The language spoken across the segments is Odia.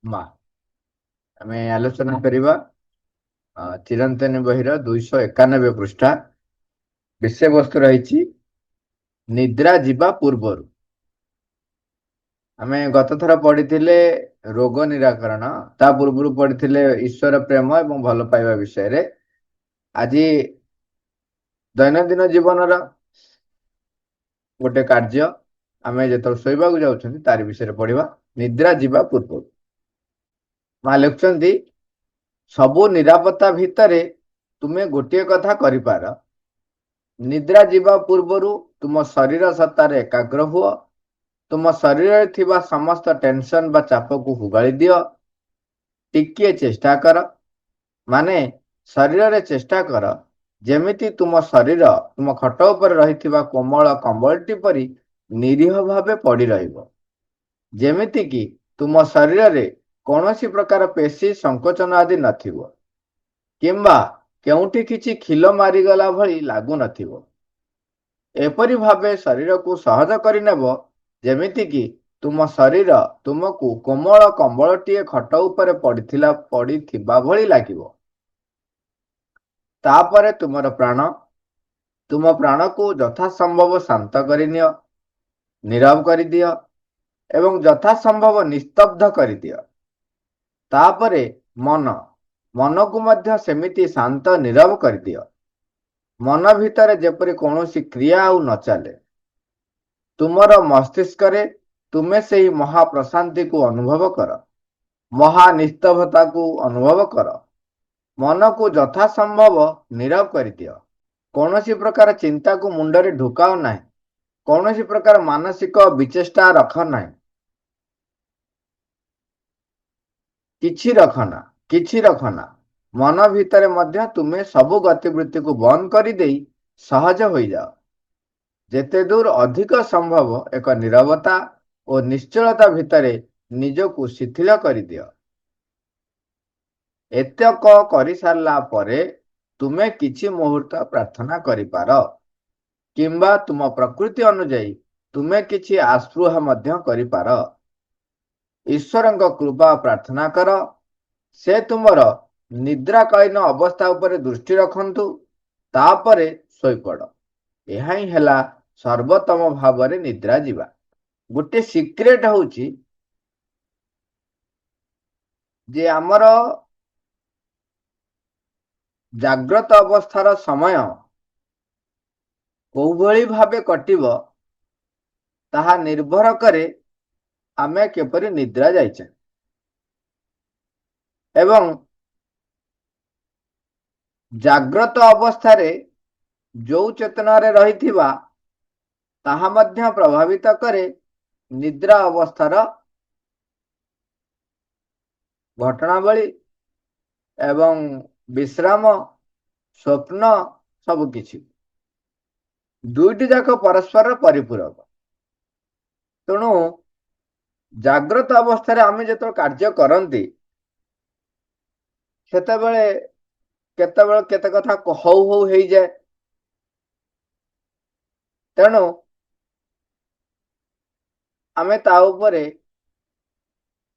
ମା ଆମେ ଆଲୋଚନା କରିବା ଚିରନ୍ତନ ବହିର 291 ପୃଷ୍ଠା। ବିଷୟବସ୍ତୁ ରହିଛି ନିଦ୍ରା ଯିବା ପୂର୍ବରୁ। ଆମେ ଗତ ଥର ପଢିଥିଲେ ରୋଗ ନିରାକରଣ, ତା ପୂର୍ବରୁ ପଢିଥିଲେ ଈଶ୍ୱର ପ୍ରେମ ଏବଂ ଭଲ ପାଇବା ବିଷୟରେ। ଆଜି ଦୈନନ୍ଦିନ ଜୀବନର ଗୋଟେ କାର୍ଯ୍ୟ, ଆମେ ଯେତେବେଳେ ଶୋଇବାକୁ ଯାଉଛନ୍ତି ତାରି ବିଷୟରେ ପଢିବା। ନିଦ୍ରା ଯିବା ପୂର୍ବରୁ ମା ଲେଖୁଛନ୍ତି, ସବୁ ନିରାପତ୍ତା ଭିତରେ ତୁମେ ଗୋଟିଏ କଥା କରିପାର। ନିଦ୍ରା ଯିବା ପୂର୍ବରୁ ତୁମ ଶରୀର ସତ୍ତାରେ ଏକାଗ୍ର ହୁଅ। ତୁମ ଶରୀରରେ ଥିବା ସମସ୍ତ ଟେନସନ ବା ଚାପକୁ ହୁଗାଳି ଦିଅ। ଟିକିଏ ଚେଷ୍ଟା କର, ମାନେ ଶରୀରରେ ଚେଷ୍ଟା କର ଯେମିତି ତୁମ ଶରୀର ତୁମ ଖଟ ଉପରେ ରହିଥିବା କୋମଳ କମ୍ବଳଟି ପରି ନିରୀହ ଭାବେ ପଡି ରହିବ। ଯେମିତିକି ତୁମ ଶରୀରରେ କୌଣସି ପ୍ରକାର ପେଶୀ ସଂକୋଚନ ଆଦି ନଥିବ, କିମ୍ବା କେଉଁଠି କିଛି ଖିଲ ମାରିଗଲା ଭଳି ଲାଗୁନଥିବ। ଏପରି ଭାବେ ଶରୀରକୁ ସହଜ କରିନେବ ଯେମିତିକି ତୁମ ଶରୀର ତୁମକୁ କୋମଳ କମ୍ବଳଟିଏ ଖଟ ଉପରେ ପଡ଼ିଥିବା ଭଳି ଲାଗିବ। ତାପରେ ତୁମ ପ୍ରାଣକୁ ଯଥାସମ୍ଭବ ଶାନ୍ତ କରିନିଅ, ନୀରବ କରିଦିଅ ଏବଂ ଯଥାସମ୍ଭବ ନିସ୍ତବ୍ଧ କରିଦିଅ। ତାପରେ ମନକୁ ମଧ୍ୟ ସେମିତି ଶାନ୍ତ ନୀରବ କରିଦିଅ। ମନ ଭିତରେ ଯେପରି କୌଣସି କ୍ରିୟା ଆଉ ନ ଚାଲେ। ତୁମର ମସ୍ତିଷ୍କରେ ତୁମେ ସେହି ମହାପ୍ରଶାନ୍ତିକୁ ଅନୁଭବ କର, ମହାନିସ୍ତବ୍ଧତାକୁ ଅନୁଭବ କର। ମନକୁ ଯଥାସମ୍ଭବ ନୀରବ କରିଦିଅ। କୌଣସି ପ୍ରକାର ଚିନ୍ତାକୁ ମୁଣ୍ଡରେ ଢୁକାଅ ନାହିଁ। କୌଣସି ପ୍ରକାର ମାନସିକ ବିଚେଷ୍ଟା ରଖ ନାହିଁ। କିଛି ରଖନା। ମନ ଭିତରେ ମଧ୍ୟ ତୁମେ ସବୁ ଗତିବୃତ୍ତିକୁ ବନ୍ଦ କରିଦେଇ ସହଜ ହୋଇଯାଅ। ଯେତେ ଦୂର ଅଧିକ ସମ୍ଭବ ଏକ ନୀରବତା ଓ ନିଶ୍ଚଳତା ଭିତରେ ନିଜକୁ ଶିଥିଳ କରିଦିଅ। ଏତକ କରିସାରିଲା ପରେ ତୁମେ କିଛି ମୁହୂର୍ତ୍ତ ପ୍ରାର୍ଥନା କରିପାର, କିମ୍ବା ତୁମ ପ୍ରକୃତି ଅନୁଯାୟୀ ତୁମେ କିଛି ଆସ୍ପୃହା ମଧ୍ୟ କରିପାର। ଈଶ୍ୱରଙ୍କ କୃପା ପ୍ରାର୍ଥନା କର, ସେ ତୁମର ନିଦ୍ରାକାଳୀନ ଅବସ୍ଥା ଉପରେ ଦୃଷ୍ଟି ରଖନ୍ତୁ। ତାପରେ ଶୋଇପଡ଼। ଏହା ହିଁ ହେଲା ସର୍ବୋତ୍ତମ ଭାବରେ ନିଦ୍ରା ଯିବା। ଗୋଟେ ସିକ୍ରେଟ ହଉଛି ଯେ ଆମର ଜାଗ୍ରତ ଅବସ୍ଥାର ସମୟ କୋଉଭଳି ଭାବେ କଟିବ ତାହା ନିର୍ଭର କରେ ଆମେ କିପରି ନିଦ୍ରା ଯାଇଛେ। ଏବଂ ଜାଗ୍ରତ ଅବସ୍ଥାରେ ଯୋଉ ଚେତନାରେ ରହିଥିବା ତାହା ମଧ୍ୟ ପ୍ରଭାବିତ କରେ ନିଦ୍ରା ଅବସ୍ଥାର ଘଟଣାବଳୀ ଏବଂ ବିଶ୍ରାମ, ସ୍ୱପ୍ନ ସବୁକିଛି। ଦୁଇଟି ଯାକ ପରସ୍ପର ପରିପୂରକ। ତେଣୁ ଜାଗ୍ରତ ଅବସ୍ଥାରେ ଆମେ ଯେତେବେଳେ କାର୍ଯ୍ୟ କରନ୍ତି ସେତେବେଳେ କେତେବେଳେ କେତେ କଥା ହଉ ହଉ ହେଇଯାଏ। ତେଣୁ ଆମେ ତା ଉପରେ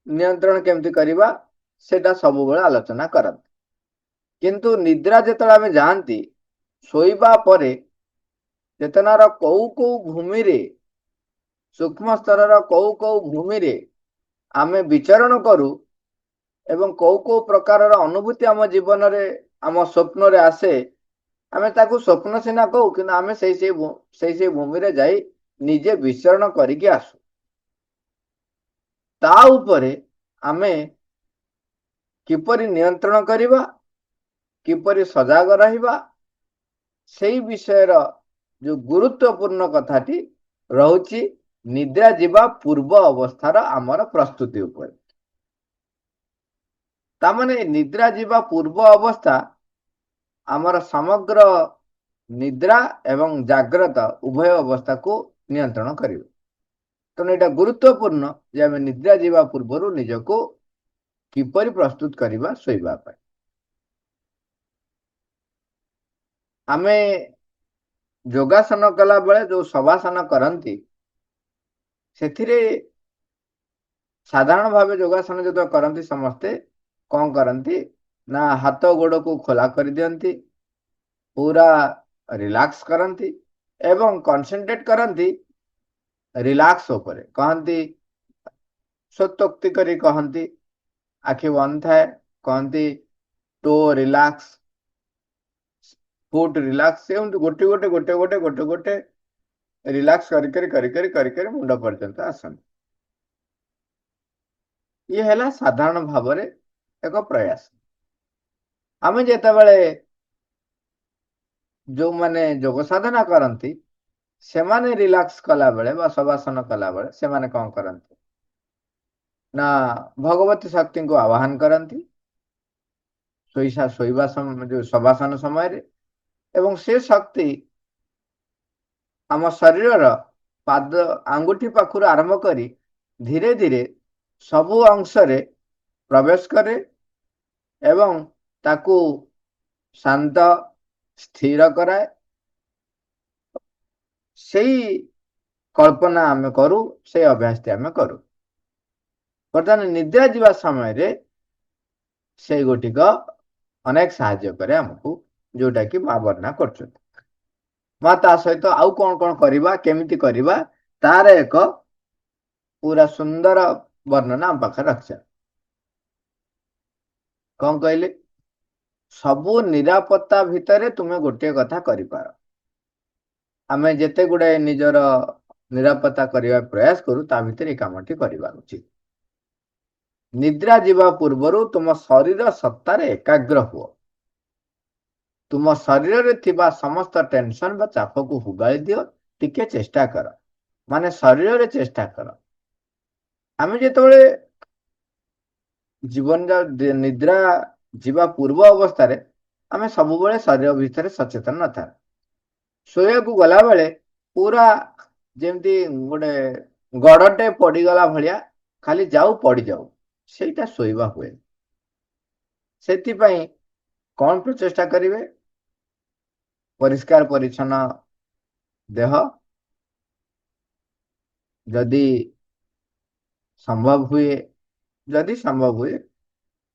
ନିୟନ୍ତ୍ରଣ କେମିତି କରିବା ସେଟା ସବୁବେଳେ ଆଲୋଚନା କରନ୍ତି। କିନ୍ତୁ ନିଦ୍ରା ଯେତେବେଳେ ଆମେ ଯାଆନ୍ତି, ଶୋଇବା ପରେ ଚେତନାର କୋଉ ଭୂମିରେ, ସୂକ୍ଷ୍ମ ସ୍ତରର କୋଉ ଭୂମିରେ ଆମେ ବିଚରଣ କରୁ ଏବଂ କୋଉ ପ୍ରକାରର ଅନୁଭୂତି ଆମ ଜୀବନରେ, ଆମ ସ୍ୱପ୍ନରେ ଆସେ, ଆମେ ତାକୁ ସ୍ୱପ୍ନ ସିନା କହୁ, କିନ୍ତୁ ଆମେ ସେଇ ଭୂମିରେ ଯାଇ ନିଜେ ବିଚରଣ କରିକି ଆସୁ। ତା ଉପରେ ଆମେ କିପରି ନିୟନ୍ତ୍ରଣ କରିବା, କିପରି ସଜାଗ ରହିବା, ସେଇ ବିଷୟର ଯୋଉ ଗୁରୁତ୍ୱପୂର୍ଣ୍ଣ କଥାଟି ରହୁଛି ନିଦ୍ରା ଯିବା ପୂର୍ବ ଅବସ୍ଥାର ଆମର ପ୍ରସ୍ତୁତି ଉପରେ। ତାମାନେ ନିଦ୍ରା ଯିବା ପୂର୍ବ ଅବସ୍ଥା ଆମର ସମଗ୍ର ନିଦ୍ରା ଏବଂ ଜାଗ୍ରତ ଉଭୟ ଅବସ୍ଥାକୁ ନିୟନ୍ତ୍ରଣ କରିବ। ତେଣୁ ଏଇଟା ଗୁରୁତ୍ୱପୂର୍ଣ୍ଣ ଯେ ଆମେ ନିଦ୍ରା ଯିବା ପୂର୍ବରୁ ନିଜକୁ କିପରି ପ୍ରସ୍ତୁତ କରିବା ଶୋଇବା ପାଇଁ। ଆମେ ଯୋଗାସନ କଲା ବେଳେ ଯୋଉ ଶବାସନ କରନ୍ତି, ସେଥିରେ ସାଧାରଣ ଭାବେ ଯୋଗାସନ ଯେତେବେଳେ କରନ୍ତି ସମସ୍ତେ କଣ କରନ୍ତି ନା ହାତ ଗୋଡକୁ ଖୋଲା କରିଦିଅନ୍ତି, ପୁରା ରିଲାକ୍ସ କରନ୍ତି ଏବଂ କନସେନଟ୍ରେଟ କରନ୍ତି ରିଲାକ୍ସ ଉପରେ। କହନ୍ତି ସ୍ୱତୋକ୍ତି କରି କହନ୍ତି, ଆଖି ବନ୍ଦ ଥାଏ, କହନ୍ତି ଟୋ ରିଲାକ୍ସ, ଫୁଟ ରିଲାକ୍ସ, ଏମିତି ଗୋଟେ ଗୋଟେ ଗୋଟେ ଗୋଟେ ଗୋଟେ ଗୋଟେ ରିଲାକ୍ସ କରି ମୁଣ୍ଡ ପର୍ଯ୍ୟନ୍ତ ଆସନ୍ତି। ଇଏ ହେଲା ସାଧାରଣ ଭାବରେ ଏକ ପ୍ରୟାସ। ଆମେ ଯେତେବେଳେ ଯୋଉମାନେ ଯୋଗ ସାଧନା କରନ୍ତି ସେମାନେ ରିଲାକ୍ସ କଲାବେଳେ ବା ଶବାସନ କଲାବେଳେ ସେମାନେ କଣ କରନ୍ତି ନା ଭଗବତୀ ଶକ୍ତିଙ୍କୁ ଆବାହନ କରନ୍ତି ଶୋଇବା ଯୋଉ ଶବାସନ ସମୟରେ, ଏବଂ ସେ ଶକ୍ତି ଆମ ଶରୀରର ପାଦ ଆଙ୍ଗୁଠି ପାଖରୁ ଆରମ୍ଭ କରି ଧୀରେ ଧୀରେ ସବୁ ଅଂଶରେ ପ୍ରବେଶ କରେ ଏବଂ ତାକୁ ଶାନ୍ତ ସ୍ଥିର କରାଏ। ସେଇ କଳ୍ପନା ଆମେ କରୁ, ସେଇ ଅଭ୍ୟାସଟି ଆମେ କରୁ। ବର୍ତ୍ତମାନ ନିଦ୍ରା ଯିବା ସମୟରେ ସେଇ ଗୋଟିକ ଅନେକ ସାହାଯ୍ୟ କରେ ଆମକୁ, ଯୋଉଟା କି ମା ବର୍ଣ୍ଣନା କରୁଛନ୍ତି। ମା ତା ସହିତ ଆଉ କଣ କଣ କରିବା, କେମିତି କରିବା, ତାର ଏକ ପୁରା ସୁନ୍ଦର ବର୍ଣ୍ଣନା ଆମ ପାଖରେ ରଖିଛନ୍ତି। କଣ କହିଲେ? ସବୁ ନିରାପତ୍ତା ଭିତରେ ତୁମେ ଗୋଟିଏ କଥା କରିପାର। ଆମେ ଯେତେ ଗୁଡାଏ ନିଜର ନିରାପତ୍ତା କରିବା ପ୍ରୟାସ କରୁ, ତା ଭିତରେ ଏ କାମଟି କରିବା ଉଚିତ। ନିଦ୍ରା ଯିବା ପୂର୍ବରୁ ତୁମ ଶରୀର ସତ୍ତାରେ ଏକାଗ୍ର ହୁଅ। ତୁମ ଶରୀରରେ ଥିବା ସମସ୍ତ ଟେନସନ ବା ଚାପକୁ ହୁଗାଳି ଦିଅ। ଟିକେ ଚେଷ୍ଟା କର, ମାନେ ଶରୀରରେ ଚେଷ୍ଟା କର। ଆମେ ଯେତେବେଳେ ଜୀବନର ନିଦ୍ରା ଯିବା ପୂର୍ବ ଅବସ୍ଥାରେ ଆମେ ସବୁବେଳେ ଶରୀର ଭିତରେ ସଚେତନ ନଥାଏ। ଶୋଇବାକୁ ଗଲାବେଳେ ପୁରା ଯେମିତି ଗୋଟେ ଗଡଟେ ପଡିଗଲା ଭଳିଆ ଖାଲି ଯାଉ ପଡିଯାଉ, ସେଇଟା ଶୋଇବା ହୁଏ। ସେଥିପାଇଁ କଣ ପ୍ରଚେଷ୍ଟା କରିବେ? ପରିଷ୍କାର ପରିଚ୍ଛନ୍ନ ଦେହ, ଯଦି ସମ୍ଭବ ହୁଏ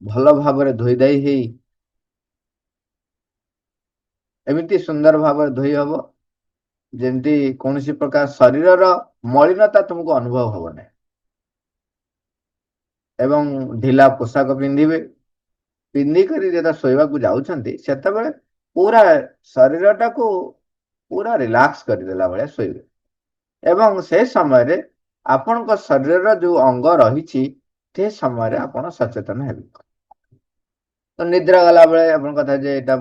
ଭଲ ଭାବରେ ଧୋଇଧାଇ ହେଇ ଏମିତି ସୁନ୍ଦର ଭାବରେ ଧୋଇ ହବ ଯେମିତି କୌଣସି ପ୍ରକାର ଶରୀରର ମଳିନତା ତୁମକୁ ଅନୁଭବ ହବ ନାହିଁ। ଏବଂ ଢିଲା ପୋଷାକ ପିନ୍ଧିବେ। ପିନ୍ଧିକରି ଯେତେବେଳେ ଶୋଇବାକୁ ଯାଉଛନ୍ତି ସେତେବେଳେ ପୁରା ଶରୀରଟାକୁ ପୁରା ରିଲାକ୍ସ କରିଦେଲା ଭଳିଆ ଶୋଇବେ। ଏବଂ ସେ ସମୟରେ ଆପଣଙ୍କ ଶରୀରର ଯୋଉ ଅଙ୍ଗ ରହିଛି ସେ ସମୟରେ ଆପଣ ସଚେତନ ହେବେ। ତ ନିଦ୍ରା ଗଲା ବେଳେ ଆପଣଙ୍କ କଥା ଯେ ଏଇଟା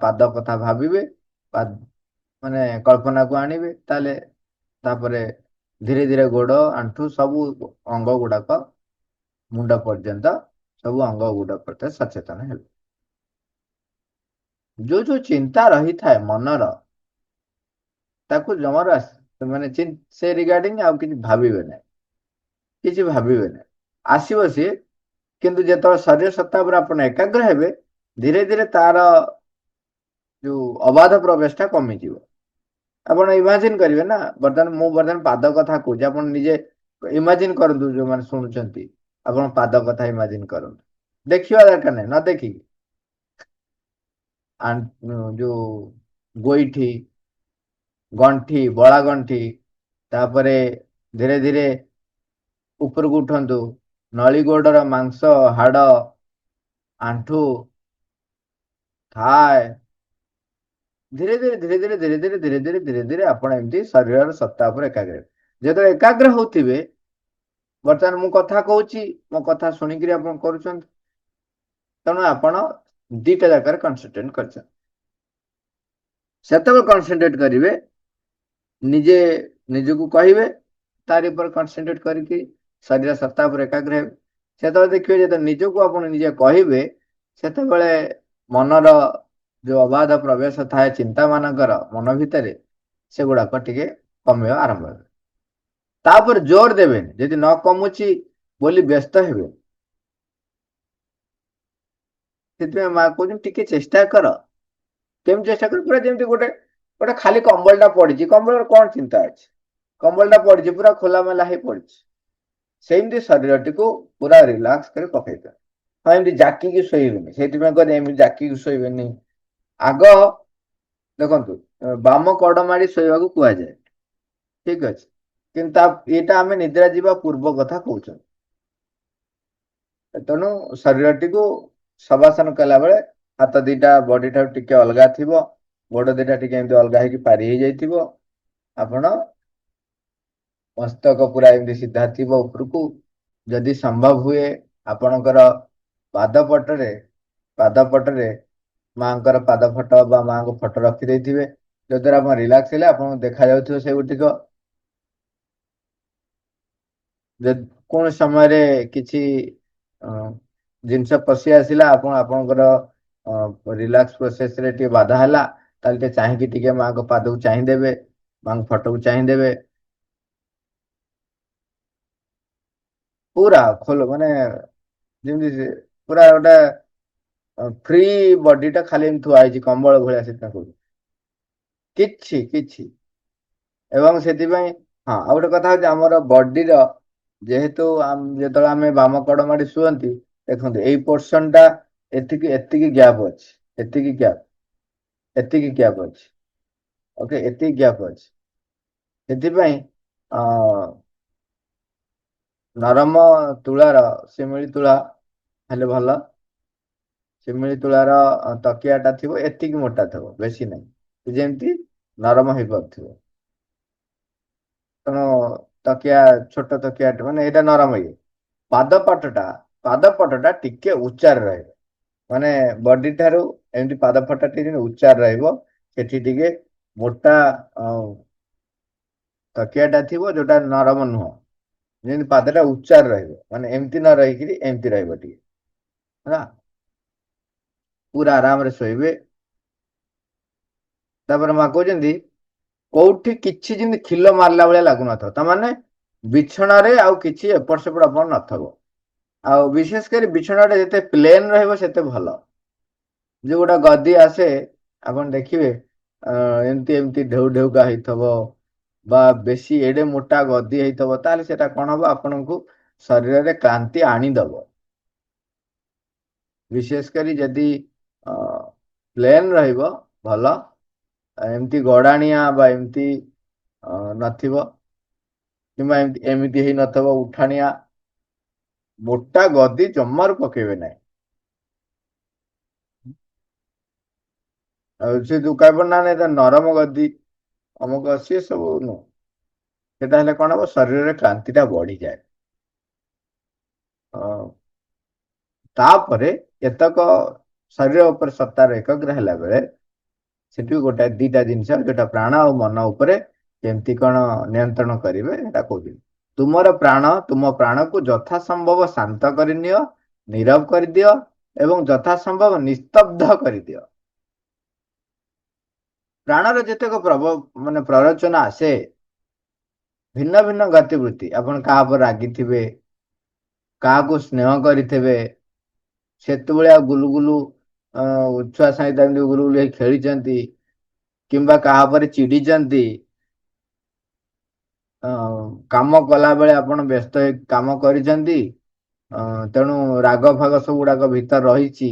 ପାଦ କଥା ଭାବିବେ, ମାନେ କଳ୍ପନାକୁ ଆଣିବେ, ତାହେଲେ ତାପରେ ଧୀରେ ଧୀରେ ଗୋଡ ଆଣ୍ଠୁ ସବୁ ଅଙ୍ଗ ଗୁଡାକ ମୁଣ୍ଡ ପର୍ଯ୍ୟନ୍ତ ସବୁ ଅଙ୍ଗ ଗୁଡାକ ସଚେତନ ହେବେ। ଯୋଉ ଯୋଉ ଚିନ୍ତା ରହିଥାଏ ମନର, ତାକୁ ଜମାରୁ ମାନେ ସେ ରିଗାର୍ଡିଂ ଆଉ କିଛି ଭାବିବେ ନାହିଁ, କିଛି ଭାବିବେ ନାହିଁ। ଆସିବ ସିଏ, କିନ୍ତୁ ଯେତେବେଳେ ଶରୀର ସତ୍ତା ଉପରେ ଆପଣ ଏକାଗ୍ର ହେବେ, ଧୀରେ ଧୀରେ ତାର ଯୋଉ ଅବାଧ ପ୍ରବେଶଟା କମିଯିବ। ଆପଣ ଇମାଜିନ କରିବେ ନା, ମୁଁ ବର୍ତ୍ତମାନ ପାଦ କଥା କହୁଛି, ଆପଣ ନିଜେ ଇମାଜିନ କରନ୍ତୁ, ଯୋଉମାନେ ଶୁଣୁଛନ୍ତି ଆପଣ ପାଦ କଥା ଇମାଜିନ କରନ୍ତୁ। ଦେଖିବା ଦରକାର ନାହିଁ, ନ ଦେଖିକି ଯୋଉ ଗୋଇଠି, ଗଣ୍ଠି, ବଳା ଗଣ୍ଠି, ତାପରେ ଧୀରେ ଧୀରେ ଉପରକୁ ଉଠନ୍ତୁ, ନଳି ଗୋଡର ମାଂସ, ହାଡ, ଆଣ୍ଠୁ, ଥାୟ, ଧୀରେ ଧୀରେ ଧୀରେ ଧୀରେ ଧୀରେ ଧୀରେ ଧୀରେ ଧୀରେ ଧୀରେ ଧୀରେ ଆପଣ ଏମିତି ଶରୀରର ସତ୍ତା ଉପରେ ଏକାଗ୍ର ହେବେ। ଯେତେବେଳେ ଏକାଗ୍ର ହଉଥିବେ, ବର୍ତ୍ତମାନ ମୁଁ କଥା କହୁଛି, ମୋ କଥା ଶୁଣିକିରି ଆପଣ କରୁଛନ୍ତି, ତେଣୁ ଆପଣ ଦିଟା ଜାଗାରେ କନସେନଟ୍ରେଟ କରିଛନ୍ତି। ସେତେବେଳେ କନସେନଟ୍ରେଟ କରିବେ, ନିଜେ ନିଜକୁ କହିବେ, ତାରି ଉପରେ କନସେନଟ୍ରେଟ କରିକି ଶରୀର ସତ୍ତା ଉପରେ ଏକାଗ୍ର ହେବେ। ସେତେବେଳେ ଦେଖିବେ, ଯେତେବେଳେ ନିଜକୁ ଆପଣ ନିଜେ କହିବେ, ସେତେବେଳେ ମନର ଯୋଉ ଅବାଧ ପ୍ରବେଶ ଥାଏ ଚିନ୍ତା ମାନଙ୍କର ମନ ଭିତରେ, ସେଗୁଡାକ ଟିକେ କମିବା ଆରମ୍ଭ ହେବେ। ତାପରେ ଜୋର ଦେବେନି, ଯଦି ନ କମୁଛି ବୋଲି ବ୍ୟସ୍ତ ହେବେ। ସେଥିପାଇଁ ମା କହୁଛନ୍ତି ଟିକେ ଚେଷ୍ଟା କର। କେମିତି ଚେଷ୍ଟା କର? ପୁରା ଯେମିତି ଗୋଟେ ଗୋଟେ ଖାଲି କମ୍ବଳଟା ପଡିଛି, କମ୍ବଳର କଣ ଚିନ୍ତା ଅଛି? କମ୍ବଳଟା ପଡିଛି, ପୁରା ଖୋଲାମେଲା ହେଇ ପଡିଛି, ସେମିତି ଶରୀରଟିକୁ ପୁରା ରିଲାକ୍ସ କରି ପକେଇଦେବେ। ହଁ ଏମିତି ଜାକିକି ଶୋଇବେନି, ସେଇଥିପାଇଁ କହିଲେ ଏମିତି ଜାକିକି ଶୋଇବେନି। ଆଗ ଦେଖନ୍ତୁ ବାମ କଡ଼ ମାଡ଼ି ଶୋଇବାକୁ କୁହାଯାଏ, ଠିକ ଅଛି, କିନ୍ତୁ ଏଇଟା ଆମେ ନିଦ୍ରା ଯିବା ପୂର୍ବ କଥା କହୁଛନ୍ତି। ତେଣୁ ଶରୀରଟିକୁ ଶବାସନ କଲା ବେଳେ ହାତ ଦିଟା ବଡି ଠାରୁ ଟିକେ ଅଲଗା ଥିବ, ଗୋଡ ଦିଟା ଟିକେ ଏମିତି ଅଲଗା ହେଇକି ପାରି ହେଇଯାଇଥିବ, ଆପଣ ମସ୍ତକ ପୁରା ଏମିତି ସିଧା ଥିବ ଉପରକୁ। ଯଦି ସମ୍ଭବ ହୁଏ ଆପଣଙ୍କର ପାଦ ପଟରେ ମାଙ୍କର ପାଦ ଫଟୋ ବା ମାଙ୍କ ଫଟୋ ରଖିଦେଇଥିବେ, ଯଦ୍ୱାରା ଆପଣ ରିଲାକ୍ସ ହେଲେ ଆପଣଙ୍କୁ ଦେଖାଯାଉଥିବ ସେଗୁଡ଼ିକ। କୌଣସି ସମୟରେ କିଛି ଜିନିଷ ପଶି ଆସିଲା, ଆପଣଙ୍କର ରିଲାକ୍ସ ପ୍ରୋସେସ ରେ ଟିକେ ବାଧା ହେଲା, ତାହେଲେ ଟିକେ ଚାହିଁକି ଟିକେ ମାଙ୍କ ପାଦକୁ ଚାହିଁଦେବେ, ମାଙ୍କ ଫଟୋକୁ ଚାହିଁଦେବେ। ପୁରା ଖୋଲ ମାନେ ଯେମିତି ପୁରା ଗୋଟେ ଫ୍ରି ବଡି ଟା ଖାଲି ଏମିତି ଥୁଆ ହେଇଛି କମ୍ବଳ ଭଳିଆ, ସେଥିପାଇଁ କହୁଛି କିଛି। ଏବଂ ସେଥିପାଇଁ ହଁ ଆଉ ଗୋଟେ କଥା ହଉଛି ଆମର ବଡିର, ଯେହେତୁ ଯେତେବେଳେ ଆମେ ବାମ କଡ ମାଡି ଶୁଅନ୍ତି, ଦେଖନ୍ତୁ ଏଇ ପୋର୍ସନ ଟା ଏତିକି ଗ୍ୟାପ ଅଛି, ଏତିକି ଗ୍ୟାପ ଅଛି, ଓକେ, ଏତିକି ଗ୍ୟାପ ଅଛି। ସେଥିପାଇଁ ଅ ନରମ ତୁଳାର ଶିମିଳି ତୁଳା ହେଲେ ଭଲ। ଶିମିଳି ତୁଳାର ତକିଆ ଟା ଥିବ ଏତିକି ମୋଟା ଥିବ, ବେଶୀ ନାହିଁ, ଯେମିତି ନରମ ହେଇପାରୁଥିବ। ତେଣୁ ତକିଆ ଛୋଟ ତକିଆ ମାନେ ଏଇଟା ନରମ ଇଏ। ପାଦ ପଟଟା ଟିକେ ଉଚ୍ଚାରେ ରହିବ, ମାନେ ବଡି ଠାରୁ ଏମିତି ପାଦ ଫଟା ଟିକେ ଉଚ୍ଚାରେ ରହିବ। ସେଠି ଟିକେ ମୋଟା ତକିଆ ଟା ଥିବ, ଯୋଉଟା ନରମ ନୁହଁ, ଯେମିତି ପାଦଟା ଉଚ୍ଚାରେ ରହିବ, ମାନେ ଏମିତି ନ ରହିକିରି ଏମିତି ରହିବ ଟିକେ ହେଲା। ପୁରା ଆରାମରେ ଶୋଇବେ। ତାପରେ ମା କହୁଛନ୍ତି କୋଉଠି କିଛି ଯେମିତି ଖିଲ ମାରିଲା ଭଳିଆ ଲାଗୁନଥିବ, ତାମାନେ ବିଛଣାରେ ଆଉ କିଛି ଏପଟ ସେପଟ ଆପଣ ନଥିବ। ଆଉ ବିଶେଷ କରି ବିଛଣାଟା ଯେତେ ପ୍ଲେନ ରହିବ ସେତେ ଭଲ। ଯୋଉ ଗୋଟା ଗଦି ଆସେ ଆପଣ ଦେଖିବେ ଏମିତି ଢେଉ ଢେଉକା ହେଇଥିବ, ବା ବେଶୀ ଏଡେ ମୋଟା ଗଦି ହେଇଥିବ, ତାହେଲେ ସେଟା କଣ ହବ, ଆପଣଙ୍କୁ ଶରୀରରେ କ୍ଳାନ୍ତି ଆଣିଦବ। ବିଶେଷ କରି ଯଦି ପ୍ଲେନ ରହିବ ଭଲ, ଏମିତି ଗଡାଣିଆ ବା ଏମିତି ନଥିବ, କିମ୍ବା ଏମିତି ହେଇ ନଥିବ ଉଠାଣିଆ, ମୋଟା ଗଦି ଜମାରୁ ପକେଇବେ ନାହିଁ। ଆଉ ସେ ଯୋଉ କହିବ ନା ଏଟା ନରମ ଗଦି ଅମୁକ ସିଏ ସବୁ ନୁହଁ। ସେଟା ହେଲେ କଣ ହବ, ଶରୀରରେ କ୍ଳାନ୍ତି ଟା ବଢିଯାଏ। ତାପରେ ଏତକ ଶରୀର ଉପରେ ସତ୍ତାର ଏକଗ୍ର ହେଲା ବେଳେ, ସେଠି ଗୋଟାଏ ଦିଟା ଜିନିଷ, ଯୋଉଟା ପ୍ରାଣ ଆଉ ମନ ଉପରେ କେମିତି କଣ ନିୟନ୍ତ୍ରଣ କରିବେ ଏଟା କହୁଥିଲି। ତୁମ ପ୍ରାଣକୁ ଯଥା ସମ୍ଭବ ଶାନ୍ତ କରିନିଅ, ନୀରବ କରିଦିଅ, ଏବଂ ଯଥା ସମ୍ଭବ ନିସ୍ତବ୍ଧ କରିଦିଅ। ପ୍ରାଣର ଯେତେକ ମାନେ ପ୍ରରୋଚନା ଆସେ, ଭିନ୍ନ ଭିନ୍ନ ଗତିବୃତ୍ତି, ଆପଣ କାହା ଉପରେ ରାଗିଥିବେ, କାହାକୁ ସ୍ନେହ କରିଥିବେ, ସେତେବେଳେ ଆଉ ଗୁଲୁଗୁଲୁ ଛୁଆ ସାଙ୍ଗେ ଏମିତି ଗୁଲୁଗୁଲୁ ହେଇ ଖେଳିଛନ୍ତି, କିମ୍ବା କାହା ଉପରେ ଚିଡିଛନ୍ତି, କାମ କଲା ବେଳେ ଆପଣ ବ୍ୟସ୍ତ ହେଇ କାମ କରିଛନ୍ତି, ତେଣୁ ରାଗ ଫାଗ ସବୁ ଗୁଡାକ ଭିତରେ ରହିଛି,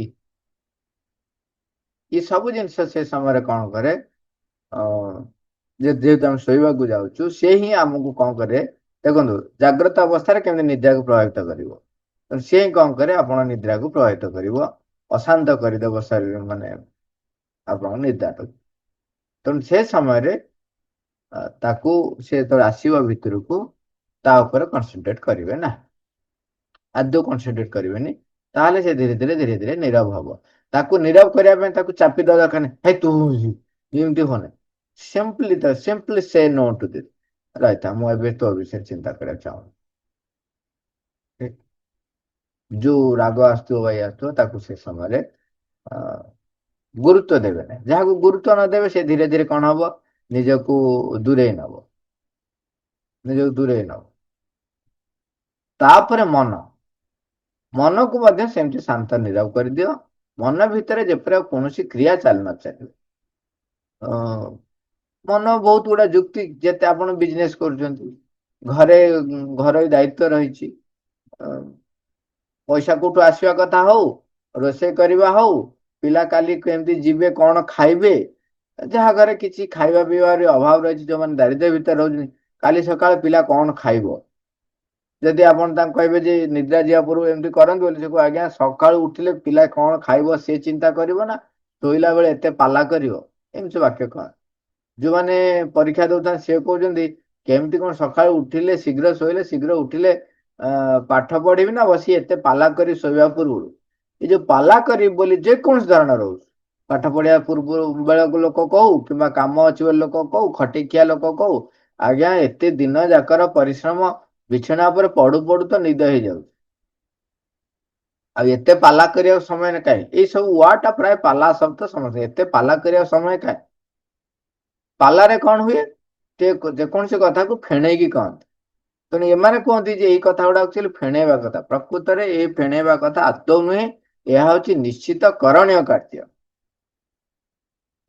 ଏ ସବୁ ଜିନିଷ ସେ ସମୟରେ କଣ କରେ, ଯେହେତୁ ଆମେ ଶୋଇବାକୁ ଯାଉଛୁ, ସେ ହିଁ ଆମକୁ କଣ କରେ, ଦେଖନ୍ତୁ ଜାଗ୍ରତ ଅବସ୍ଥାରେ କେମିତି ନିଦ୍ରାକୁ ପ୍ରଭାବିତ କରିବ, ସିଏ ହିଁ କଣ କରେ, ଆପଣ ନିଦ୍ରାକୁ ପ୍ରଭାବିତ କରିବ, ଅଶାନ୍ତ କରିଦେବ ଶରୀର, ମାନେ ଆପଣଙ୍କ ନିଦ୍ରାକୁ। ତେଣୁ ସେ ସମୟରେ ତାକୁ ସେ ଯେତେବେଳେ ଆସିବ ଭିତରକୁ, ତା ଉପରେ କନସେନଟ୍ରେଟ କରିବେ ନା, ଆଦୌ କନସେନଟ୍ରେଟ କରିବେନି। ତାହେଲେ ସେ ଧୀରେ ଧୀରେ ନୀରବ ହବ। ତାକୁ ନିରବ କରିବା ପାଇଁ ତାକୁ ଚାପି ଦେବା ଦରକାର ନାହିଁ, ହେଇ ତୁ ଏମିତି ହନି, ସିମ୍ପଲି ସେ ନୋ ଟୁ ଦିସ୍, ରହିଥା ମୁଁ ଏବେ ତୋ ବିଷୟରେ ଚିନ୍ତା କରିବାକୁ ଚାହୁଁନି। ଯୋଉ ରାଗ ଆସୁଥିବ ବା ଆସୁଥିବ, ତାକୁ ସେ ସମୟରେ ଗୁରୁତ୍ୱ ଦେବେ ନାହିଁ। ଯାହାକୁ ଗୁରୁତ୍ୱ ନଦେବେ, ସେ ଧୀରେ ଧୀରେ କଣ ହବ, ନିଜକୁ ଦୂରେଇ ନବ, ନିଜକୁ ଦୂରେଇ ନବ। ତାପରେ ମନକୁ ମଧ୍ୟ ସେମିତି ଶାନ୍ତ ନିରବ କରିଦିଅ। ମନ ଭିତରେ ଯେପରି ଆଉ କୌଣସି କ୍ରିୟା ଚାଲି ନ ଚାଲିବ। ମନ ବହୁତ ଗୁଡା ଯୁକ୍ତି, ଯେତେ ଆପଣ ବିଜନେସ କରୁଛନ୍ତି, ଘରେ ଘରୋଇ ଦାୟିତ୍ୱ ରହିଛି, ପଇସା କୋଉଠୁ ଆସିବା କଥା ହଉ, ରୋଷେଇ କରିବା ହଉ, ପିଲା କାଲି କେମିତି ଯିବେ, କଣ ଖାଇବେ, ଯାହା ଘରେ କିଛି ଖାଇବା ପିଇବାର ଅଭାବ ରହିଛି, ଯୋଉମାନେ ଦାରିଦ୍ର୍ୟ ଭିତରେ ରହୁଛନ୍ତି, କାଲି ସକାଳେ ପିଲା କଣ ଖାଇବ। ଯଦି ଆପଣ ତାଙ୍କୁ କହିବେ ଯେ ନିଦ୍ରା ଯିବା ପୂର୍ବରୁ ଏମିତି କରନ୍ତୁ ବୋଲି, ସେ କହିବ ଆଜ୍ଞା ସକାଳୁ ଉଠିଲେ ପିଲା କଣ ଖାଇବ ସେ ଚିନ୍ତା କରିବ ନା ଶୋଇଲା ବେଳେ ଏତେ ପାଲା କରିବ, ଏମିତି ବାକ୍ୟ କହ। ଯୋଉମାନେ ପରୀକ୍ଷା ଦଉଥାନ୍ତି ସେ କହୁଛନ୍ତି କେମିତି କଣ ସକାଳୁ ଉଠିଲେ ଶୀଘ୍ର ଶୋଇଲେ ଶୀଘ୍ର ଉଠିଲେ ପାଠ ପଢିବି ନା ବସି ଏତେ ପାଲା କରି ଶୋଇବା ପୂର୍ବରୁ। ଏ ଯୋଉ ପାଲା କରିବି ବୋଲି ଯେକୌଣସି ଧାରଣା ରହୁ, ପାଠ ପଢିବା ପୂର୍ବରୁ ବେଳକୁ ଲୋକ କହୁ କିମ୍ବା କାମ ଅଛି ବୋଲି ଲୋକ କହୁ, ଖଟିଖିଆ ଲୋକ କହୁ, ଆଜ୍ଞା ଏତେ ଦିନ ଯାକର ପରିଶ୍ରମ ବିଛଣା ଉପରେ ପଡୁ ପଡୁ ତ ନିଦ ହେଇଯାଉଛି, ଆଉ ଏତେ ପାଲା କରିବାକୁ ସମୟ କାହିଁ। ଏଇ ସବୁ ୱାର୍ଡ ଟା ପ୍ରାୟ ପାଲା ଶବ୍ଦ ସମସ୍ତେ, ଏତେ ପାଲା କରିବାକୁ ସମୟ କାହିଁ। ପାଲାରେ କଣ ହୁଏ, ଯେକୌଣସି କଥାକୁ ଫେଣେଇକି କହନ୍ତି। ତେଣୁ ଏମାନେ କୁହନ୍ତି ଯେ ଏଇ କଥା ଗୁଡା ଆକ୍ଚୁଆଲି ଫେଣେଇବା କଥା, ପ୍ରକୃତରେ ଏଇ ଫେଣେଇବା କଥା ଆଦୌ ନୁହେଁ, ଏହା ହଉଛି ନିଶ୍ଚିତ କରଣୀୟ କାର୍ଯ୍ୟ।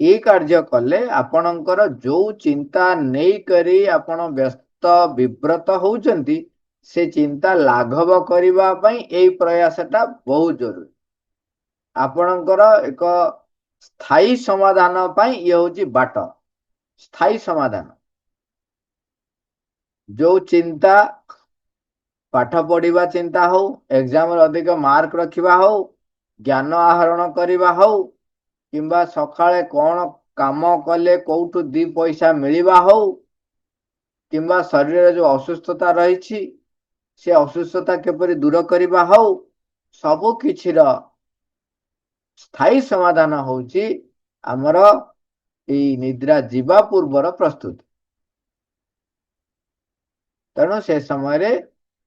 ଏଇ କାର୍ଯ୍ୟ କଲେ ଆପଣଙ୍କର ଯୋଉ ଚିନ୍ତା ନେଇକରି ଆପଣ ବ୍ୟସ୍ତ ବିବ୍ରତ ହଉଛନ୍ତି, ସେ ଚିନ୍ତା ଲାଘବ କରିବା ପାଇଁ ଏଇ ପ୍ରୟାସଟା ବହୁତ ଜରୁରୀ। ଆପଣଙ୍କର ଏକ ସ୍ଥାୟୀ ସମାଧାନ ପାଇଁ ଇଏ ହଉଛି ବାଟ, ସ୍ଥାୟୀ ସମାଧାନ। ଯୋଉ ଚିନ୍ତା, ପାଠ ପଢିବା ଚିନ୍ତା ହଉ, ଏକ୍ସାମରେ ଅଧିକ ମାର୍କ ରଖିବା ହଉ, ଜ୍ଞାନ ଆହରଣ କରିବା ହଉ, କିମ୍ବା ସକାଳେ କଣ କାମ କଲେ କୋଉଠୁ ଦି ପଇସା ମିଳିବା ହଉ, କିମ୍ବା ଶରୀରରେ ଯୋଉ ଅସୁସ୍ଥତା ରହିଛି ସେ ଅସୁସ୍ଥତା କିପରି ଦୂର କରିବା ହଉ, ସବୁ କିଛିର ସ୍ଥାୟୀ ସମାଧାନ ହଉଛି ଆମର ଏଇ ନିଦ୍ରା ଯିବା ପୂର୍ବର ପ୍ରସ୍ତୁତି। ତେଣୁ ସେ ସମୟରେ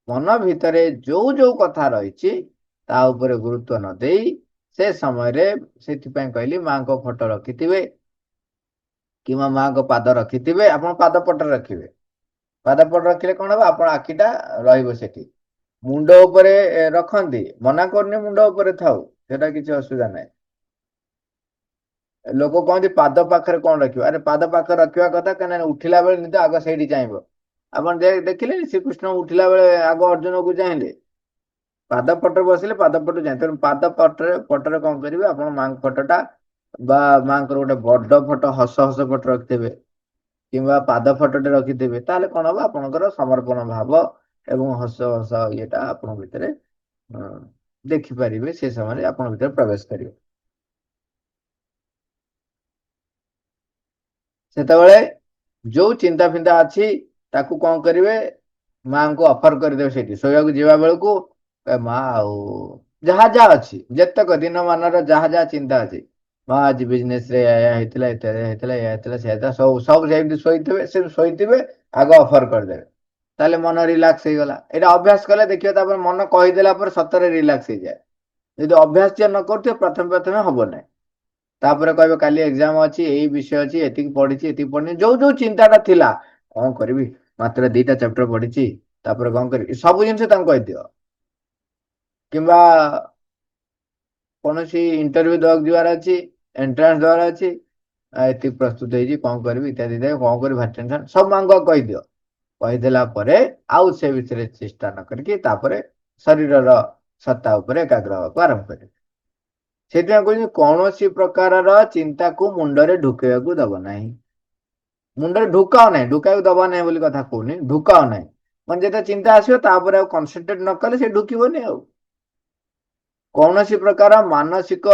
ମନ ଭିତରେ ଯୋଉ ଯୋଉ କଥା ରହିଛି ତା ଉପରେ ଗୁରୁତ୍ୱ ନ ଦେଇ, ସେ ସମୟରେ, ସେଥିପାଇଁ କହିଲି ମାଙ୍କ ଫଟୋ ରଖିଥିବେ କିମ୍ବା ମାଙ୍କ ପାଦ ରଖିଥିବେ, ଆପଣ ପାଦ ପଟରେ ରଖିବେ। ପାଦ ପଟରେ ରଖିଲେ କଣ ହବ, ଆପଣ ଆଖିଟା ରହିବ ସେଠି। ମୁଣ୍ଡ ଉପରେ ରଖନ୍ତି, ମନା କରୁନି ମୁଣ୍ଡ ଉପରେ ଥାଉ, ସେଟା କିଛି ଅସୁବିଧା ନାହିଁ। ଲୋକ କହନ୍ତି ପାଦ ପାଖରେ କଣ ରଖିବ, ଆରେ ପାଦ ପାଖରେ ରଖିବା କଥା, କାହିଁକି ଉଠିଲା ବେଳେ ନିଦ ଆଗ ସେଇଠି ଚାହିଁବ। ଆପଣ ଦେଖିଲେ ଶ୍ରୀକୃଷ୍ଣ ଉଠିଲା ବେଳେ ଆଗ ଅର୍ଜୁନକୁ ଚାହିଁଲେ, ପାଦ ପଟରେ ବସିଲେ ପାଦ ପଟକୁ ଚାହିଁ। ତେଣୁ ପାଦ ପଟରେ କଣ କରିବେ, ଆପଣ ମାଙ୍କ ଫଟୋଟା ବା ମାଙ୍କର ଗୋଟେ ବଡ ଫଟୋ, ହସ ହସ ଫଟୋ ରଖିଥିବେ, କିମ୍ବା ପାଦ ଫଟୋଟେ ରଖିଥିବେ, ତାହେଲେ କଣ ହବ, ଆପଣଙ୍କର ସମର୍ପଣ ଭାବ ଏବଂ ହସ ହସ ଇଏଟା ଆପଣଙ୍କ ଭିତରେ ଦେଖିପାରିବେ, ସେ ସମୟରେ ଆପଣଙ୍କ ଭିତରେ ପ୍ରବେଶ କରିବେ। ସେତେବେଳେ ଯୋଉ ଚିନ୍ତା ଫିନ୍ତା ଅଛି ତାକୁ କଣ କରିବେ, ମାଙ୍କୁ ଅଫର କରିଦେବେ ସେଇଠି ଶୋଇବାକୁ ଯିବା ବେଳକୁ, ମା ଆଉ ଯାହା ଯାହା ଅଛି, ଯେତେକ ଦିନ ମାନର ଯାହା ଯାହା ଚିନ୍ତା ଅଛି, ମା ଆଜି ବିଜନେସ ରେ ଏୟା ହେଇଥିଲା, ଇତ୍ୟାଦି ହେଇଥିଲା, ଏୟା ହେଇଥିଲା, ସେ ହେଇଥିଲା, ସବୁ ସବୁ ସେମିତି ଶୋଇଥିବେ, ସେ ଶୋଇଥିବେ, ଆଗ ଅଫର କରିଦେବେ। ତାହେଲେ ମନ ରିଲାକ୍ସ ହେଇଗଲା। ଏଇଟା ଅଭ୍ୟାସ କଲେ ଦେଖିବେ ତାପରେ ମନ କହିଦେଲା ପରେ ସତରେ ରିଲାକ୍ସ ହେଇଯାଏ। ଯଦି ଅଭ୍ୟାସ ଯିଏ ନ କରୁଥିବେ ପ୍ରଥମେ ପ୍ରଥମେ ହବ ନାହିଁ। ତାପରେ କହିବେ କାଲି ଏକ୍ସାମ ଅଛି, ଏଇ ବିଷୟ ଅଛି, ଏତିକି ପଢିଛି, ଏତିକି ପଢିନି, ଯୋଉ ଯୋଉ ଚିନ୍ତାଟା ଥିଲା, କଣ କରିବି, ମାତ୍ର 2ଟା ଚାପ୍ଟର ପଢିଛି, ତାପରେ କଣ କରିବି, ସବୁ ଜିନିଷ ତାଙ୍କୁ କହିଦିଅ। କିମ୍ବା କୌଣସି ଇଣ୍ଟରଭ୍ୟୁ ଦେବାକୁ ଯିବାର ଅଛି, ଏଣ୍ଟ୍ରାନ୍ସ ଦେବାର ଅଛି, ଏତିକି ପ୍ରସ୍ତୁତ ହେଇଛି, କଣ କରିବି, ଇତ୍ୟାଦି କଣ କରିବି, ଭାରି ଟେନସନ, ସବୁ ମାଙ୍କୁ କହିଦିଅ। କହିଦେଲା ପରେ ଆଉ ସେ ବିଷୟରେ ଚେଷ୍ଟା ନ କରିକି ତାପରେ ଶରୀରର ସତ୍ତା ଉପରେ ଏକାଗ୍ର ହେବାକୁ ଆରମ୍ଭ କରିବେ। ସେଥିପାଇଁ କହୁଛନ୍ତି କୌଣସି ପ୍ରକାରର ଚିନ୍ତାକୁ ମୁଣ୍ଡରେ ଢୁକେଇବାକୁ ଦବ ନାହିଁ। ମୁଣ୍ଡରେ ଢୁକାଅ ନାହିଁ, ଢୁକାଇବାକୁ ଦବା ନାହିଁ ବୋଲି କଥା କହୁନି, ଢୁକାଅ ନାହିଁ। ମାନେ ଯେତେ ଚିନ୍ତା ଆସିବ ତାପରେ ଆଉ କନସେନଟ୍ରେଟ ନ କଲେ ସେ ଢୁକିବନି ଆଉ। କୌଣସି ପ୍ରକାର ମାନସିକ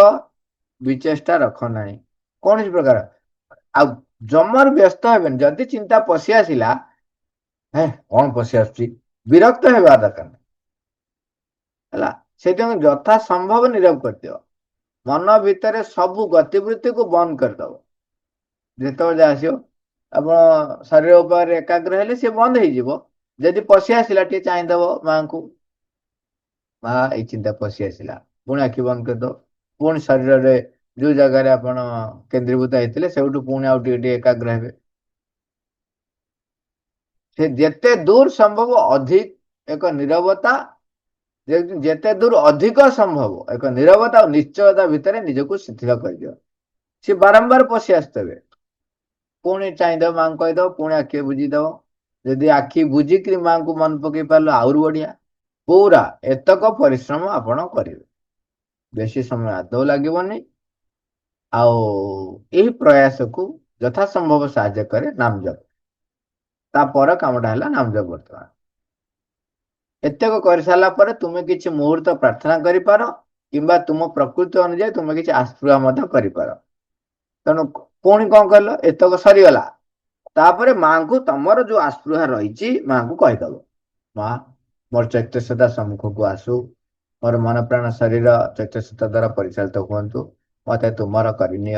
ବିଚେଷ୍ଟା ରଖ ନାହିଁ, କୌଣସି ପ୍ରକାର। ଆଉ ଜମାରୁ ବ୍ୟସ୍ତ ହେବେନି, ଯଦି ଚିନ୍ତା ପଶି ଆସିଲା, ହେ କଣ ପଶି ଆସୁଛି, ବିରକ୍ତ ହେବା ଦରକାର ନାହିଁ ହେଲା। ସେଥିପାଇଁ ଯଥା ସମ୍ଭବ ନିରବ କରିଦିଅ। ମନ ଭିତରେ ସବୁ ଗତିବୃତ୍ତିକୁ ବନ୍ଦ କରିଦବ। ଯେତେବେଳେ ଯାହା ଆସିବ ଆପଣ ଶରୀର ଉପରେ ଏକାଗ୍ର ହେଲେ ସିଏ ବନ୍ଦ ହେଇଯିବ। ଯଦି ପଶି ଆସିଲା ଟିକେ ଚାହିଁଦବ ମାଙ୍କୁ, ମା ଏଇ ଚିନ୍ତା ପଶି ଆସିଲା, ପୁଣି ଆଖି ବନ୍ଦ କରିଦବ, ପୁଣି ଶରୀରରେ ଯୋଉ ଜାଗାରେ ଆପଣ କେନ୍ଦ୍ରୀଭୂତ ହେଇଥିଲେ ସେଇଠୁ ପୁଣି ଆଉ ଟିକେ ଟିକେ ଏକାଗ୍ର ହେବେ। ସେ ଯେତେ ଦୂର ସମ୍ଭବ ଅଧିକ ଏକ ନିରବତା, ଯେତେ ଦୂର ଅଧିକ ସମ୍ଭବ ଏକ ନିରବତା ଆଉ ନିଶ୍ଚୟତା ଭିତରେ ନିଜକୁ ଶିଥିଳ କରିଦିଅ। ସେ ବାରମ୍ବାର ପଶି ଆସୁଥିବେ, ପୁଣି ଚାହିଁଦବ, ମାଙ୍କୁ କହିଦବ, ପୁଣି ଆଖି ବୁଝିଦବ। ଯଦି ଆଖି ବୁଝିକିରି ମାଙ୍କୁ ମନେ ପକେଇ ପାରିଲ ଆହୁରି ବଢିଆ, पूरा एतक परिश्रम आपण करेंगे बेसी समय आदौ लगनी प्रयास को यथा संभव साहाय्य करे नाम जप तापर कामटा है नाम जप बर्तमान एतक कर सारा पर तुम किसी मुहूर्त प्रार्थना कर तुम प्रकृति अनुजाई तुम किसी आस्पृहा कर तेणु पुणी कौन कल एतक सरीगला तापर माँ को तुमर जो आस्पृहा रही माँ को कहीदब माँ मोर चैत्यसता सम्मुख को आसू मोर मन प्राण शरीर चैत्यसता द्वारा परिचालित हुंतु मत तुमर करनी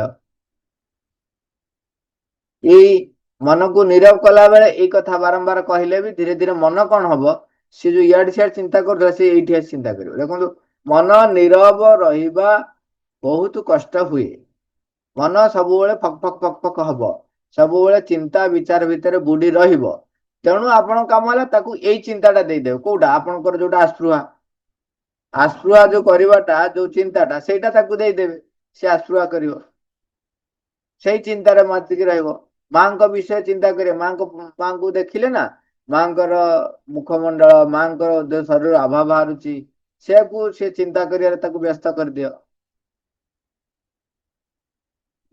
मन को नीरव कला बेले ये कथा बारंबार कहले भी धीरे धीरे मन कौन हम सी जो इड सियाड़ चिंता कर चिंता कर देखो मन नीरव रहा बहुत कष्ट हुए मन सब फक फक फक फक हम सब चिंता विचार भितर बुड़ी तेणु आपण कम है चिंताटा देदेव कौटा आपंकर जो आस्पृहा आस्पृहा जो करवाटा जो चिंताटा से देदेवे सी आस्पृहा कर चिंतार मातिक माँ को विषय चिंता करें माँ को देखिले ना माँ मुखमंडल माँ को शरीर आभा बाहर से चिंता कर व्यस्त कर दियो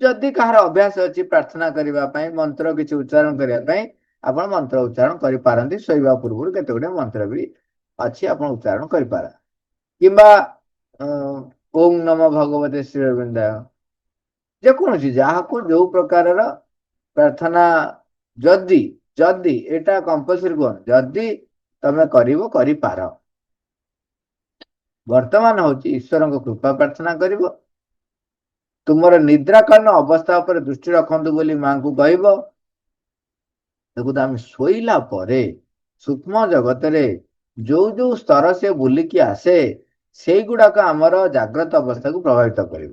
जदि कहार अभ्यास अच्छी प्रार्थना करने मंत्र किसी उच्चारण करने आप मंत्र उच्चारण कर शोवा पूर्व केते गुड़े मंत्र भी अच्छी आप उच्चारण कर ओम नमो भगवते श्री अरविंदाय जेकोसी जहाँ को जो प्रकार प्रार्थना जदि जदि एटा कंपलसरी कौन जदि तमें कर वर्तमान हूँ ईश्वर कृपा प्रार्थना कर तुमर निद्राकालीन अवस्था पर दृष्टि रखु बोली माँ को कह देखो आम शोला सूक्ष्म जगत रे जो जो स्तर से बुलिकी आसे से गुड़ाक आमर जाग्रत अवस्था को प्रभावित कर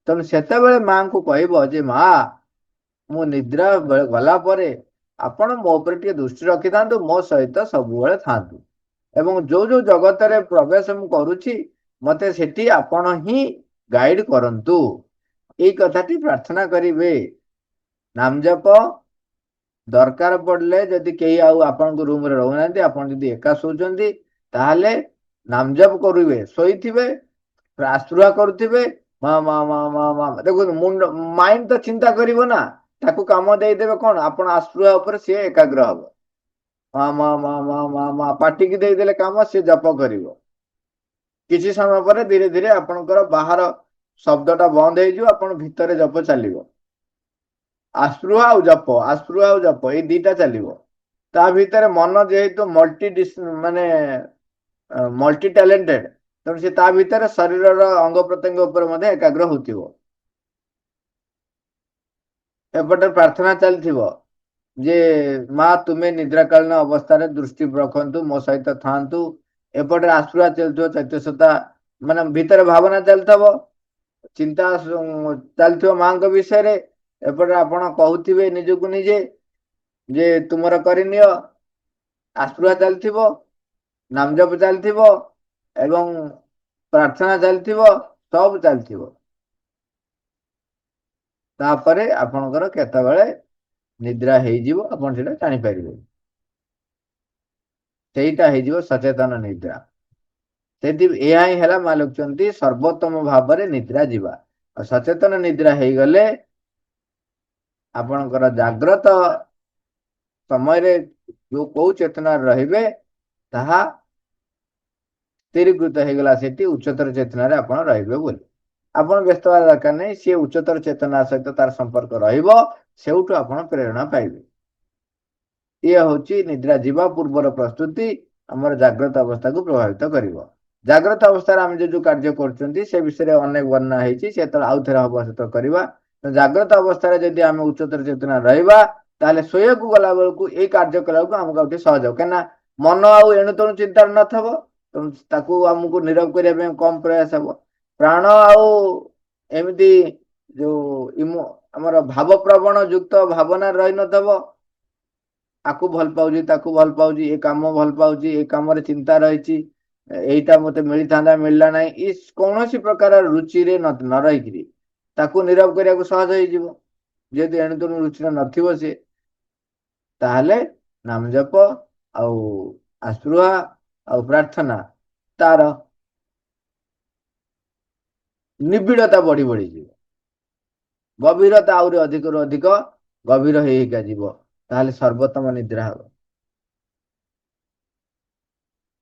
तेणु से माँ को कह माँ मु निद्रा गला आपण मो टे दृष्टि रखि था मो सहित सब था एवं जो जो जगत रे प्रवेश मु करुछि मते सेठी आपण ही गाइड करंतु ये कथाटी प्रार्थना करिवे नाम जप दरकार पड़ले जदि कई आपण रूम रे रहना आपण जदि एका सोचंती ताहले नाम जप करिवे सोईथिबे आस्पृहा करुथिबे माँ माँ माँ माँ माँ देखो मुंड माइंड तो चिंता करिवो ना ताकू काम देदेवे कौन आपण आस्पृहा उपर सी एकाग्र हम माँ माँ माँ माँ माँ माँ पाटी की देदेले काम सी जप करिवो किसी समय पर धीरे धीरे आपणकर बाहर शब्दटा बंद हो भितर जप चलो आस्पृहा आउ जप ये दीटा चलो ता भितर मन जेहेतु माने मल्टी टैलेंटेड तेणु से ता भितर शरीर अंग प्रत्यंग उपर एकाग्र होतिबो एपटे प्रार्थना चलथिबो जे माँ तुम्हें निद्राकालीन अवस्था दृष्टि रखु मो सहित था एपटे आस्पृहा चलथो चैत्यसता माने भितर भावना चलथबो चिंता चलथो माँ को विषय रे एपटे आपण कहूथिबे निजकु निजे जे तुमर करनियो आस्पृहा चलथिबो नाम जप चलथिबो एवं प्रार्थना चलथिबो सब चलथिबो तापरे आपणकर केतेबेले निद्रा हेजिवो आपण सेटा जानि परिबे सेटा हेजिवो सचेतन निद्रा सेति एहा ही हला मा लुचंती सर्वोत्तम भाव रे निद्रा जीवा सचेतन निद्रा हे गले आपणकर जाग्रत समय रे जो को चेतना रहिबे ताहा स्थिरीकृत हो गला सेठी उच्चतर चेतना रे आपण रहिबे बोली आपण व्यस्त होवा दरकार नहीं सी उच्चतर चेतना सहित तार संपर्क रहिबो सेउठु आपण प्रेरणा पाइबे ये होची निद्रा जीवा पूर्वर प्रस्तुति हमर जाग्रत अवस्था को प्रभावित करिवो जाग्रत अवस्था आम जो कार्य कर से विषय अनेक वर्णना होती से आउ थे अवस्थित करवा जाग्रत अवस्था जदि आम उच्चतर चेतना रहा ताले शोया को गला बेलू ये कार्य कला आमको गोटे सहज कहीं मन आउ एणु तेणु चिंता नथब तेणु आमको नीरव करने कम प्रयास हम प्राण आउ एमती जो आमर भाव प्रवण युक्त भावना रही नथब आकु भल पाऊँ ताकू भल पाऊँ ये कम भल पाऊँ ये कम चिंता रही एटा मते मिली था मिलला ना इस कौन सी प्रकार रुचि रे न रही ताकू नीरव करने को सहज हो जेहेतु एणु तेणु रुचि नथिबो से ताहले नाम जप आउ आस्पृहा आउ प्रार्थना ତାର ନିବିଡ଼ତା ବଢି ବଢିଯିବ, ଗଭୀରତା ଆହୁରି ଅଧିକରୁ ଅଧିକ ଗଭୀର ହେଇ ହେଇକା ଯିବ, ତାହେଲେ ସର୍ବୋତ୍ତମ ନିଦ୍ରା ହବ।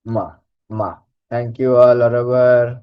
ମା ମା। Thank you all ଅରବାର।